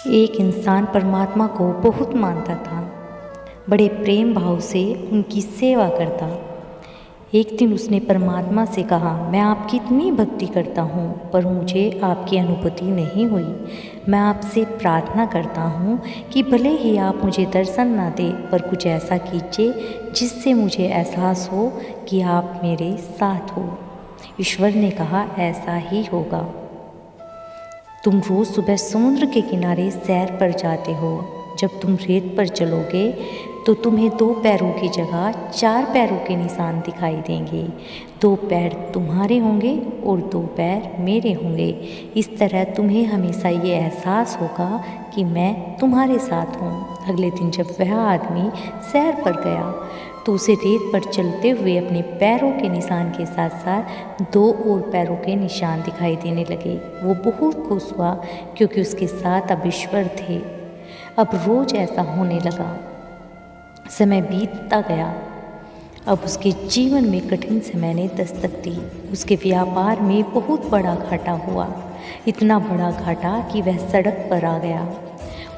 एक इंसान परमात्मा को बहुत मानता था। बड़े प्रेम भाव से उनकी सेवा करता। एक दिन उसने परमात्मा से कहा, मैं आपकी इतनी भक्ति करता हूँ पर मुझे आपकी अनुभूति नहीं हुई। मैं आपसे प्रार्थना करता हूँ कि भले ही आप मुझे दर्शन ना दें पर कुछ ऐसा कीजिए जिससे मुझे एहसास हो कि आप मेरे साथ हो। ईश्वर ने कहा, ऐसा ही होगा। तुम रोज़ सुबह समुद्र के किनारे सैर पर जाते हो। जब तुम रेत पर चलोगे तो तुम्हें 2 पैरों की जगह 4 पैरों के निशान दिखाई देंगे। 2 पैर तुम्हारे होंगे और 2 पैर मेरे होंगे। इस तरह तुम्हें हमेशा ये एहसास होगा कि मैं तुम्हारे साथ हूँ। अगले दिन जब वह आदमी सैर पर गया तो उसे रेत पर चलते हुए अपने पैरों के निशान के साथ साथ 2 और पैरों के निशान दिखाई देने लगे। वो बहुत खुश हुआ क्योंकि उसके साथ अब ईश्वर थे। अब रोज़ ऐसा होने लगा। समय बीतता गया। अब उसके जीवन में कठिन समय ने दस्तक दी। उसके व्यापार में बहुत बड़ा घाटा हुआ। इतना बड़ा घाटा कि वह सड़क पर आ गया।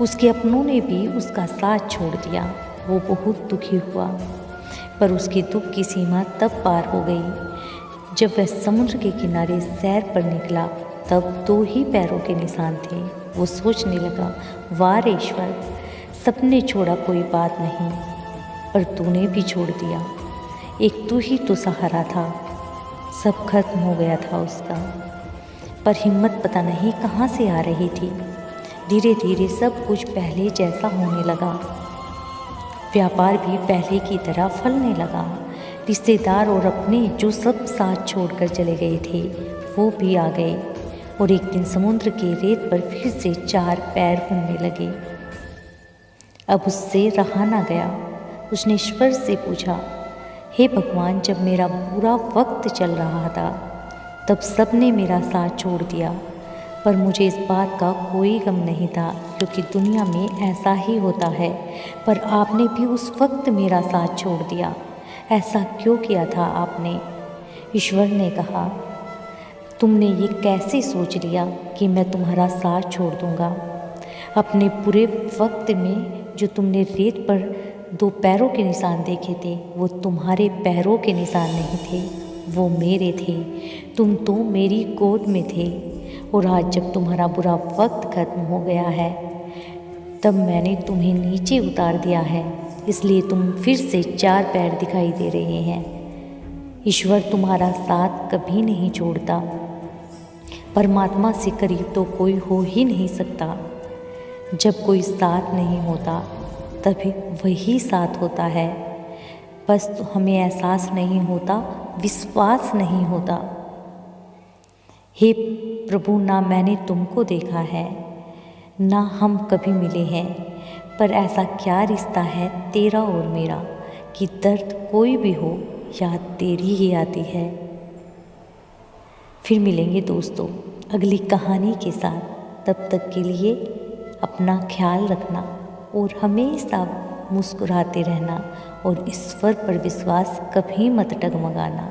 उसके अपनों ने भी उसका साथ छोड़ दिया। वो बहुत दुखी हुआ पर उसके दुख की सीमा तब पार हो गई जब वह समुद्र के किनारे सैर पर निकला। तब 2 ही पैरों के निशान थे। वो सोचने लगा, वाह रे ईश्वर, सबने छोड़ा कोई बात नहीं पर तूने भी छोड़ दिया। एक तू ही तो सहारा था। सब खत्म हो गया था उसका, पर हिम्मत पता नहीं कहाँ से आ रही थी। धीरे धीरे सब कुछ पहले जैसा होने लगा। व्यापार भी पहले की तरह फलने लगा। रिश्तेदार और अपने जो सब साथ छोड़कर चले गए थे वो भी आ गए और एक दिन समुद्र के रेत पर फिर से 4 पैर घूमने लगे। अब उससे रहा ना गया। उसने ईश्वर से पूछा, हे भगवान, जब मेरा बुरा वक्त चल रहा था तब सबने मेरा साथ छोड़ दिया पर मुझे इस बात का कोई गम नहीं था क्योंकि दुनिया में ऐसा ही होता है। पर आपने भी उस वक्त मेरा साथ छोड़ दिया। ऐसा क्यों किया था आपने? ईश्वर ने कहा, तुमने ये कैसे सोच लिया कि मैं तुम्हारा साथ छोड़ दूंगा? अपने बुरे वक्त में जो तुमने रेत पर 2 पैरों के निशान देखे थे वो तुम्हारे पैरों के निशान नहीं थे, वो मेरे थे। तुम तो मेरी गोद में थे और आज जब तुम्हारा बुरा वक्त खत्म हो गया है तब मैंने तुम्हें नीचे उतार दिया है, इसलिए तुम फिर से 4 पैर दिखाई दे रहे हैं। ईश्वर तुम्हारा साथ कभी नहीं छोड़ता। परमात्मा से करीब तो कोई हो ही नहीं सकता। जब कोई साथ नहीं होता तभी वही साथ होता है। बस तो हमें एहसास नहीं होता, विश्वास नहीं होता। हे प्रभु, ना मैंने तुमको देखा है ना हम कभी मिले हैं, पर ऐसा क्या रिश्ता है तेरा और मेरा कि दर्द कोई भी हो याद तेरी ही आती है। फिर मिलेंगे दोस्तों अगली कहानी के साथ। तब तक के लिए अपना ख्याल रखना और हमेशा मुस्कुराते रहना और ईश्वर पर विश्वास कभी मत डगमगाना।